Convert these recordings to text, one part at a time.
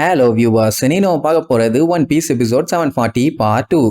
Hello viewers, நீ நம்ம பார்க்க போறது One Piece episode 740 part 2.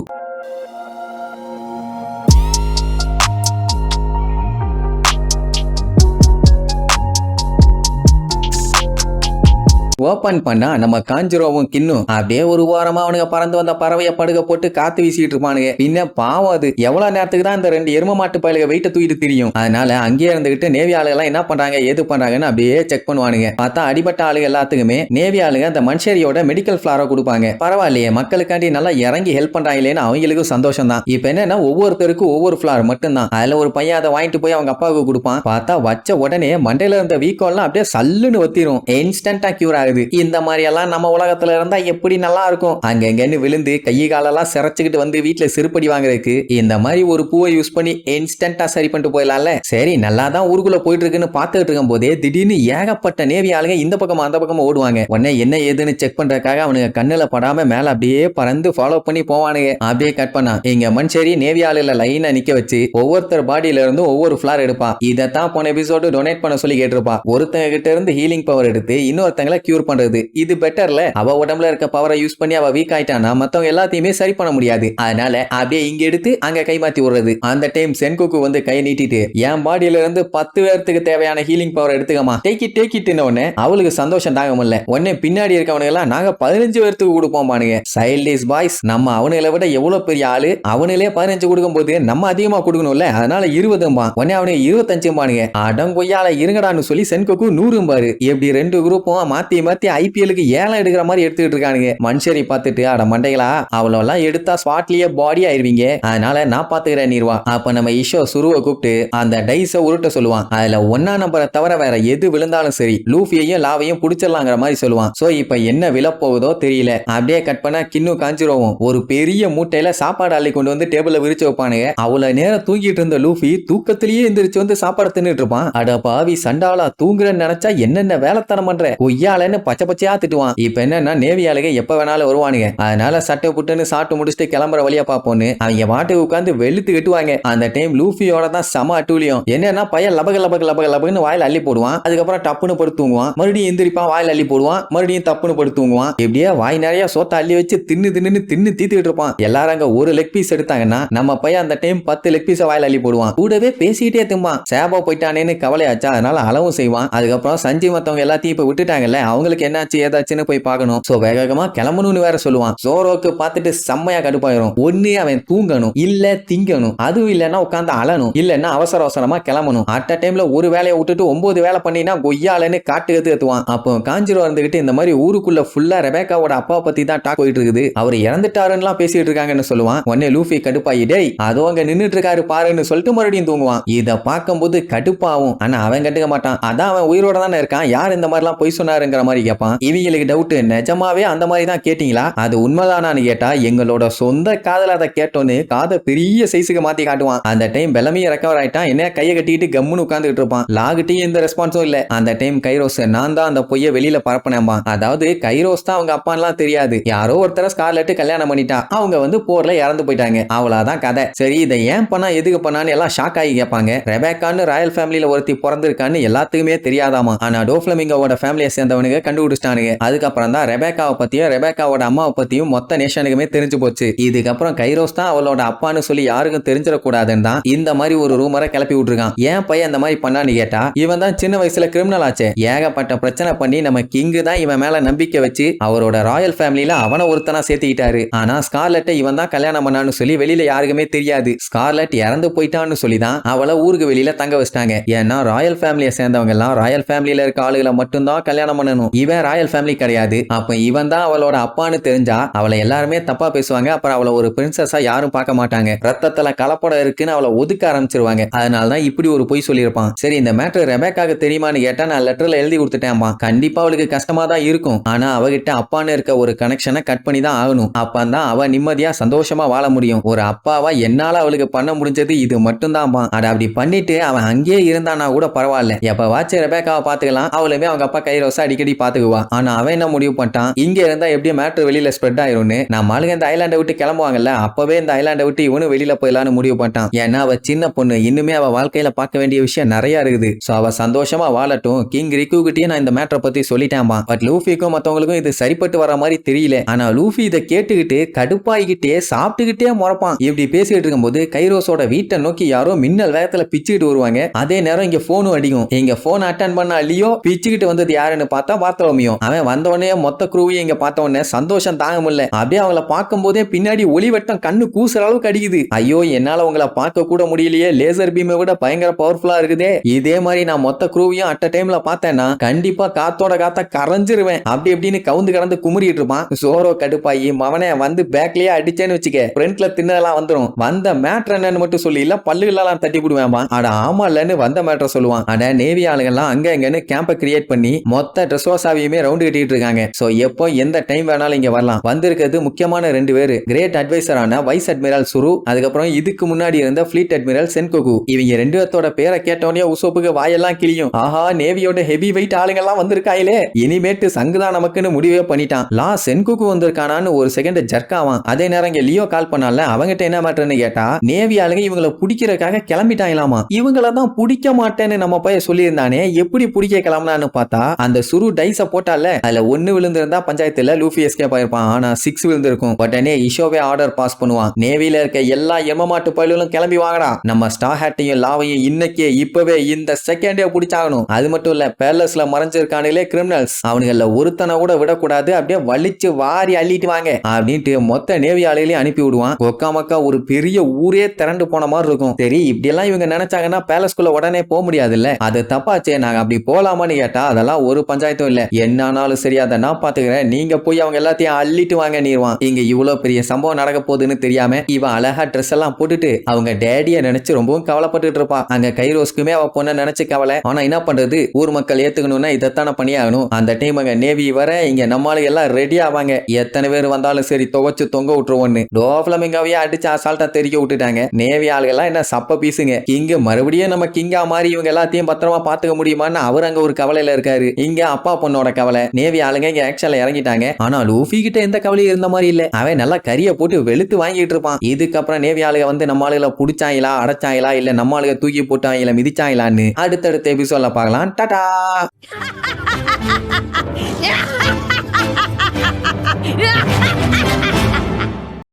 Open பண்ணா நம்ம காஞ்சிரோவும் கின்னும் அப்படியே ஒரு வாரமா அவனுங்க பறந்து வந்த பறவைய படுக போட்டு காத்து வீசிட்டு இருப்பானுங்க. பின்ன பாவம் அது எவ்வளவு நேரத்துக்கு தான் இந்த ரெண்டு எரும மாட்டு பயலுக வெயிட்ட தூக்கிட்டு தெரியும். அதனால அங்கேயே இருந்துகிட்டு நேவி ஆளுங்க என்ன பண்றாங்க ஏது பண்றாங்கன்னு அப்படியே செக் பண்ணுவானுங்க. பார்த்தா அடிபட்ட ஆளுங்க எல்லாத்துக்குமே நேவி ஆளுங்க அந்த மனுஷரியோட மெடிக்கல் ஃபிளாரை கொடுப்பாங்க. பரவாயில்லையே, மக்களுக்காண்டி நல்லா இறங்கி ஹெல்ப் பண்றாங்களேன்னு அவங்களுக்கும் சந்தோஷம் தான். இப்ப என்னன்னா ஒவ்வொருத்தருக்கும் ஒவ்வொரு ஃபிளார் மட்டும் தான். அதுல ஒரு பையன் அதை வாங்கிட்டு போய் அவங்க அப்பாவுக்கு கொடுப்பான். பார்த்தா வச்ச உடனே மண்டையில இருந்த வீக்கம் எல்லாம் அப்படியே சல்லுன்னு ஒத்திரும். இன்ஸ்டன்டா கியூர் ஆகுது. இந்த மாதிரி எல்லாம் நம்ம உலகத்துல இருந்தா எப்படி நல்லா இருக்கும். அங்கங்கன்னு விழுந்து கை காலெல்லாம் சிரைச்சுக்கிட்டு வந்து வீட்டுல சிறுபடி வாங்குறதுக்கு இந்த மாதிரி ஒரு பூவை யூஸ் பண்ணி இன்ஸ்டன்டா சரி பண்ணிட்டு போயிடலாம்ல. சரி, நல்லா தான் ஊருக்குள்ள போயிட்டு இருக்குன்னு பாத்துக்கிட்டு இருக்கும் போதே திடீர்னு ஏகப்பட்ட நேவி ஆளுங்க இந்த பக்கம் அந்த பக்கம் ஓடுவாங்க. உடனே என்ன ஏதுன்னு செக் பண்றதுக்காக அவனுங்க கண்ணுல படாம மேல அப்படியே பறந்து ஃபாலோ பண்ணி போவானுங்க. அப்படியே கட் பண்ணா இங்க மனுஷரி நேவி ஆளுல லைனா நிக்க வச்சு ஒவ்வொருத்தர் பாடியில இருந்து ஒவ்வொரு ஃபிளார் எடுப்பா. இதைத்தான் போன எபிசோடு டொனேட் பண்ண சொல்லி கேட்டிருப்பா. ஒருத்தங்க கிட்ட இருந்து ஹீலிங் பவர் எடுத்து இன்னொருத்தங்களை கியூர் பண்றது. இது பெட்டர்ல. அவ உடம்புல இருக்க பவரை யூஸ் பண்ணி அவ வீக் ஆயிட்டானா மத்தவங்க எல்லாத்தையுமே சரி பண்ண முடியாது. அதனால அப்படியே இங்க எடுத்து அங்க கை மாத்தி விடுறது. அந்த டைம் சென்கோக்கு வந்து கை நீட்டிட்டு என் பாடியில இருந்து 10 பேருக்கு தேவையான ஹீலிங் பவர் எடுத்துக்கமா டேக் இட் உடனே அவளுக்கு சந்தோஷம் தாங்க முடியல. உடனே பின்னாடி இருக்கவனுங்க எல்லாம் நாங்க 15 பேருக்கு கொடுப்போம் பானுங்க. சைல்டிஷ் பாய்ஸ், நம்ம அவனுங்களை விட எவ்வளவு பெரிய ஆளு, அவனுங்களே 15 கொடுக்கும் போது நம்ம அதிகமா கொடுக்கணும்ல, அதனால 20 உடனே அவனுக்கு 25 பானுங்க. அடங்கொய்யால இருங்கடான்னு சொல்லி சென்கோக்கு 100 பாரு. எப்படி ரெண்டு குரூப்பும் மாத்தி மாத்தி ஐபிஎலுக்கு ஏலம் எடுக்கிற மாதிரி எடுத்துக்கிட்டு இருக்கானுங்க. மனுஷரை பார்த்துட்டு அட மண்டைகளா அவ்வளோலாம் எடுத்தா ஸ்பாட்லயே பாடி ஆயிருவீங்க, அதனால நான் பாத்துக்கிறேன் நீர்வா. அப்ப நம்ம ஈஷோ சுருவை கூப்பிட்டு அந்த டைஸ உருட்ட சொல்லுவான். அதுல 1 நம்பரை தவிர வேற எது விழுந்தாலும் சரி லூஃபியையும் லாவையும் புடிச்சிடலாங்கிற மாதிரி சொல்லுவான். சோ இப்ப என்ன விழப்போகுதோ தெரியல. அப்படியே கட் பண்ணா கின்னு காஞ்சிரோவும் ஒரு பெரிய மூட்டையில சாப்பாடு அள்ளி கொண்டு வந்து டேபிள்ல விரிச்சு வைப்பானுங்க. அவ்வளவு நேரம் தூங்கிட்டு இருந்த லூஃபி தூக்கத்திலேயே எந்திரிச்சு வந்து சாப்பாடு தின்னுட்டு இருப்பான். அட பாவி சண்டாளா, தூங்குறன்னு நினைச்சா என்னென்ன வேலைத்தனம் பண்ற கொய்யாலன்னு பச்சை பச்சையா திட்டுவான். இப்ப என்னன்னா நேவி ஆளுங்க எப்ப வேணாலும் வருவானுங்க. அதனால சட்டை புட்டுன்னு சாப்பிட்டு முடிச்சுட்டு கிளம்புற வழியா பாப்போன்னு அவங்க வாட்டுக்கு உட்காந்து வெளுத்து கட்டுவாங்க. அந்த டைம் லூஃபியோட தான் சம அட்டூழியம். என்னன்னா பையன் லபகன்னு வாயில அள்ளி போடுவான். அதுக்கப்புறம் டப்புன்னு படுத்து தூங்குவான். மறுபடியும் எந்திரிப்பான், வாயில அள்ளி போடுவான். மறுபடியும் தப்புன்னு படுத்து தூங்குவான். எப்படியே வாய் நிறைய சோத்த அள்ளி வச்சு தின்னு தீத்துக்கிட்டு இருப்பான். எல்லாரும் அங்க ஒரு லெக் பீஸ் எடுத்தாங்கன்னா நம்ம பையன் அந்த டைம் 10 லெக் பீஸ வாயில அள்ளி போடுவான். கூடவே பேசிக்கிட்டே திம்பான். சேபா போயிட்டானேன்னு கவலையாச்சா, அதனால அளவும் செய்வான். அதுக்கப்புறம் சஞ்சய் மத்தவங்க எல்லாத்தையும் இப்ப விட்டுட்டாங்கல்ல, அவங்களுக்கு என்னாச்சு ஏதாச்சுன்னு போய் பார்க்கணும். சோ வேகமா கிளம்பணும்னு வேற சொல்லுவான். சோரோக்கு பார்த்துட்டு செம்மையா கடுப்பாயிரும். ஒண்ணு அவன் தூங்கணும், இல்ல திங்கணும், அதுவும் இல்லன்னா உட்காந்து அழணும், இல்லன்னா அவசரமா கிளம்பணும். அட்ட டைம்ல ஒரு வேலையை விட்டுட்டு 9 வேலை பண்ணினா கொய்யாலன்னு காட்டு கத்துவான். அப்போ காஞ்சிரோ இருந்துகிட்டு இந்த மாதிரி ஊருக்குள்ள ஃபுல்லா ரெபேக்காவோட அப்பா பத்தி தான் டாக் போயிட்டு இருக்குது, அவர் இறந்துட்டாருன்னு பேசிட்டு இருக்காங்கன்னு சொல்லுவான். உடனே லூஃபி கடுப்பாயி டேய் அதோ அங்க நின்னுட்டு இருக்காரு பாருன்னு சொல்லிட்டு மறுபடியும் தூங்குவான். இத பார்க்கும்போது கடுப்பாவும். ஆனா அவன் கண்டுக்க மாட்டான். அதான் அவன் உயிரோட தானே இருக்கான், யார் இந்த மாதிரி எல்லாம் பொய் சொன்னாருங்கிற மாதிரி கேட்பான். இவங்களுக்கு டவுட், நிஜமாவே அந்த மாதிரி தான் கேட்டீங்களா, அது உண்மைதானான்னு கேட்டா எங்களோட சொந்த காதல அதை கேட்டோன்னு காதை பெரிய சைஸுக்கு மாத்தி காட்டுவான். அந்த டைம் பெலமையை ரெக்கவர் ஆயிட்டான். என்ன கையை கட்டிட்டு கம்முன்னு உட்கார்ந்துட்டு இருப்பான். லாகிட்டையும் எந்த ரெஸ்பான்ஸும் இல்ல. அந்த டைம் கைரோஸ் நான் தான் அந்த பொய்ய வெளியில பரப்பினேன்பா. அதாவது கைரோஸ் தான் அவங்க அப்பான்லாம் தெரியாது, யாரோ ஒருத்தர ஸ்கார்லெட் கல்யாணம் பண்ணிட்டா, அவங்க வந்து போர்ல இறந்து போயிட்டாங்க, அவ்வளவுதான் கதை. சரி இதை ஏன் பண்ணா எதுக்கு பண்ணான்னு எல்லாம் ஷாக் ஆகி கேட்பாங்க. ரெபேக்கான்னு ராயல் ஃபேமிலியில ஒருத்தி பிறந்திருக்கான்னு எல்லாத்துக்குமே தெரியாதாமா. ஆனா டோஃப்ளமிங்கோட ஃபேமிலியை சேர்ந்தவனுங்க கண்டுபிடிச்சிட்டானுங்க. அதுக்கப்புறம் தான் ரெபேக்காவை பத்தியும் ரெபேக்காவோட அம்மாவை பத்தியும் மொத்த நேஷனுக்குமே தெரிஞ்சு போச்சு. இதுக்கப்புறம் கைரோஸ் தான் அவளோட அப்பான்னு சொல்லி யாருக்கும் தெரிஞ்சிடக்கூடாதுன்னு தான் இந்த மாதிரி ஒரு ரூமரை கிளப்பி விட்டுருக்கான். ஏன் பையன் அந்த மாதிரி பண்ணான்னு கேட்டா, இவன் தான் சின்ன வயசுல கிரிமினல் ஆச்சே, ஏகப்பட்ட பிரச்சனை பண்ணி நம்ம கிங்கு தான் இவன் மேல நம்பிக்கை வச்சு அவரோட ராயல் ஃபேமிலியில அவனை ஒருத்தனா சேர்த்துக்கிட்டாரு. ஆனா ஸ்கார்லெட்டை இவன் தான் கல்யாணம் பண்ணான்னு சொல்லி வெளியில யாருக்குமே தெரியாது. ஸ்கார்லெட் இறந்து போயிட்டான்னு சொல்லி தான் அவளை ஊருக்கு வெளியில தங்க வச்சிட்டாங்க. ஏன்னா ராயல் ஃபேமிலியை சேர்ந்தவங்க எல்லாம் ராயல் ஃபேமிலியில இருக்க ஆளுகளை மட்டும்தான் கல்யாணம் பண்ணணும், இவன் ராயல் ஃபேமிலி கிடையாது. அப்ப இவன் தான் அவளோட அப்பான்னு தெரிஞ்சா அவளை எல்லாருமே தப்பா பேசுவாங்க. அப்புறம் அவளை ஒரு பிரின்சஸா யாரும் பார்க்க மாட்டாங்க, ரத்தத்துல கலப்படம் இருக்குன்னு அவளை ஒதுக்க ஆரம்பிச்சிருவாங்க. அதனாலதான் இப்படி ஒரு பொய் சொல்லியிருப்பான். சரி இந்த மேட்டர் ரெபேக்காக்கு தெரியுமான்னு கேட்டா நான் லெட்டர்ல எழுதி கொடுத்துட்டேன்பா. கண்டிப்பா அவளுக்கு கஷ்டமா தான் இருக்கும், ஆனா அவகிட்ட அப்பான்னு இருக்க ஒரு கனெக்ஷனை கட் பண்ணி தான் ஆகணும். அப்பதான் அவ நிம்மதியா சந்தோஷமா வாழ முடியும். ஒரு அப்பாவா என்னால அவளுக்கு பண்ண முடிஞ்சது இது மட்டும் தான். அட அப்படி பண்ணிட்டு அவன் அங்கேயே இருந்தானா கூட பரவாயில்ல, எப்ப வாட்ச ரெபேக்காவை பாத்துக்கலாம், அவளுமே அவங்க அப்பா கைரோஸா அடிக்கடி பாத்துக்குவா. ஆனா அவன் என்ன முடிவு பண்ணிட்டான், இங்க இருந்தா எப்படியும் மேட்டர் வெளியில ஸ்ப்ரெட் ஆயிரும்னு நம்ம ஆளுங்க இந்த ஐலாண்டை விட்டு கிளம்புவாங்கல்ல, அப்பவே இந்த ஐலாண்டை விட்டு இவனும் வெளியில போயிடலான்னு முடிவு பண்ணிட்டான். ஏன்னா அவ சின்ன பொண்ணு, இன்னுமே அவ வாழ்க்கையில பார்க்க வேண்டிய விஷயம் நிறைய இருக்குது. சோ அவ சந்தோஷமா வாழட்டும். கிங் ரிக்கு கிட்டயே நான் இந்த மேட்டரை பத்தி சொல்லிட்டேன்பா. பட் லூஃபிக்கும் மத்தவங்களுக்கும் இது சரிப்பட்டு வர மாதிரி தெரியல. ஆனா லூஃபி இதை கேட்டுக்கிட்டு கடுப்பாயிக்கிட்டே சாப்பிட்டுக்கிட்டே முறப்பான். இப்படி பேசிட்டு இருக்கும்போது கைரோஸோட வீட்டை நோக்கி யாரோ மின்னல் வேகத்துல பிச்சுக்கிட்டு வருவாங்க. அதே நேரம் இங்க போனும் அடிக்கும். இங்க போன் அட்டன் பண்ண லியோ பிச்சுக்கிட்டு வந்தது யாருன்னு பார்த்தா பார்த்ரோமியோ. அவன் வந்தவனே மொத்த குரூவையும் இங்க பார்த்த உடனே சந்தோஷம் தாங்க முடியல. அப்படியே அவங்கள பார்க்கும் போதே பின்னாடி ஒளிவட்டம் கண்ணு கூசுற அளவுக்கு அடிக்குது. ஐயோ என்னால உங்களை பார்க்க கூட முடியலையே, லேசர் பீமை விட பயங்கர பவர்ஃபுல்லா இருக்குதே. இதே மாதிரி நான் மொத்த குரூவையும் அட் டைம்ல பார்த்தேன்னா கண்டிப்பா காத்தோட காத்த கரைஞ்சிருவேன். அப்படி எப்படின்னு கவுந்து கடந்து குமுறிட்டு இருப்பான். சோரோ கடுப்பாயி மவனே வந்து பேக்லயே அடிச்சேன்னு வச்சுக்க, ஃப்ரண்ட்ல தின்னலாம் வந்துரும். வந்த மேட்ரு என்னன்னு மட்டும் சொல்லி இல்ல பல்லுகளெல்லாம் தட்டி விடுவேன். அட ஆமா இல்லன்னு வந்த மேட்ரை சொல்லுவான். அட நேவி ஆளுங்கெல்லாம் அங்க இங்கன்னு கேம்ப கிரியேட் பண்ணி மொத்த ட்ரெஸ்ஸோசாவையுமே ரவுண்டு கட்டிட்டு இருக்காங்க. சோ எப்போ எந்த டைம் வேணாலும் இங்க வரலாம். வந்திருக்கிறது முக்கியமான 2 பேரு, கிரேட் அட்வைசரான வைஸ் அட்மிரல் சுரு, அதுக்கப்புறம் இதுக்கு முன்னாடி இருந்த ஃபிளீட் அட்மிரல் சென்கோகு. இவங்க 2 பேர்த்தோட பேரை கேட்டோன்னே உசோப்புக்கு வாயெல்லாம் கிளியும். ஆஹா நேவியோட ஹெவி வெயிட் ஆளுங்கெல்லாம் வந்திருக்காயிலே, இனிமேட்டு சங்குதான் நமக்குன்னு முடிவே பண்ணிட்டான். லா சென்கோகு வந்திருக்கானான்னு ஒரு செகண்ட் ஜர்க்காவான். அதே நேரம் இங்க லியோ கால் பண்ணால, அவங்கிட்ட என்ன மேட்டர்னு கேட்டா நேவி ஆளுங்க இவங்களை பிடிக்கிறதுக்காக கிளம்பிட்டாங்களாமா. இவங்கள தான் பிடிக்க மாட்டேன்னு நம்ம போய் சொல்லியிருந்தானே, எப்படி பிடிக்க கிளம்பலான்னு பார்த்தா அந்த சுரு டைஸ போட்டால அதுல 1 விழுந்திருந்தா பஞ்சாயத்துல லூஃபி எஸ்கேப் ஆயிருப்பான். ஆனா 6 விழுந்திருக்கும். உடனே இஷோவே ஆர்டர் பாஸ் பண்ணுவான். நேவில இருக்க எல்லா எமமாட்டு பயிலும் கிளம்பி வாங்கடா, நம்ம ஸ்டார் ஹேட்டையும் லாவையும் இன்னைக்கே இப்பவே இந்த செகண்டே பிடிச்சாகணும். அது மட்டும் இல்ல பேலஸ்ல மறைஞ்சிருக்கானுங்களே கிரிமினல்ஸ், அவனுங்கள ஒருத்தனை கூட விடக்கூடாது, அப்படியே வலிச்சு வாரி அள்ளிட்டு வாங்க அப்படின்ட்டு மொத்த நேவி ஆளுகளையும் அனுப்பி விடுவான். ஒக்கா மக்கா ஒரு பெரிய ஊரே திரண்டு போன மாதிரி இருக்கும். சரி இப்படி எல்லாம் இவங்க நினைச்சாங்கன்னா பேலஸ்குள்ள உடனே போக முடியாது இல்ல, அது தப்பாச்சே, நாங்க அப்படி போலாமான்னு கேட்டா அதெல்லாம் ஒரு பஞ்சாயத்தும் இல்ல, என்னானாலும் சரி அதை நான் பாத்துக்கிறேன், நீங்க போய் அவங்க எல்லாத்தையும் அள்ளிட்டு வாங்க நீர்வான். இங்க இவ்வளவு பெரிய சம்பவம் நடக்க போகுதுன்னு தெரியாம இவன் அழகா ட்ரெஸ் எல்லாம் போட்டுட்டு அவங்க டேடிய நினைச்சு ரொம்பவும் கவலைப்பட்டு இருப்பா. அங்க கைரோஸ்க்குமே அவ பொண்ணை நினைச்சு கவலை. ஆனா என்ன பண்றது, ஊர் மக்கள் ஏத்துக்கணும்னா இதைத்தானே பண்ணியாகணும். அந்த டைம் அங்க நேவி வர இங்க நம்மளுக்கு எல்லாம் ரெடி ஆவாங்க. எத்தனை பேர் வந்தாலும் சரி துவச்சு தொங்க விட்டுருவோன்னு டோஃப்ளமிங்காவே அடிச்சு அசால்ட்டா தெரிக்க விட்டுட்டாங்க. நேவி ஆளுகெல்லாம் என்ன சப்ப பீசுங்க. கிங்கு மறுபடியும் நம்ம கிங்கா மாதிரி இவங்க எல்லாத்தையும் பத்திரமா பாத்துக்க முடியுமான்னு அவர் அங்க ஒரு கவலையில இருக்காரு. இங்க அப்பா பொண்ணோட கவலை. நேவி ஆளுங்க இங்க ஆக்சுவலா இறங்கிட்டாங்க. ஆனா லூஃபி கிட்ட எந்த கவலையும் இருந்த மாதிரி இல்ல. அவன் நல்லா கறியை போட்டு வெளுத்து வாங்கிட்டு இருப்பான். இதுக்கப்புறம் நேவி ஆளுக வந்து நம்ம ஆளுகளை புடிச்சாங்களா அடைச்சாங்களா இல்ல நம்ம ஆளுக தூக்கி போட்டாங்களா மிதிச்சாங்களான்னு அடுத்தடுத்த எபிசோட்ல பார்க்கலாம். டாடா.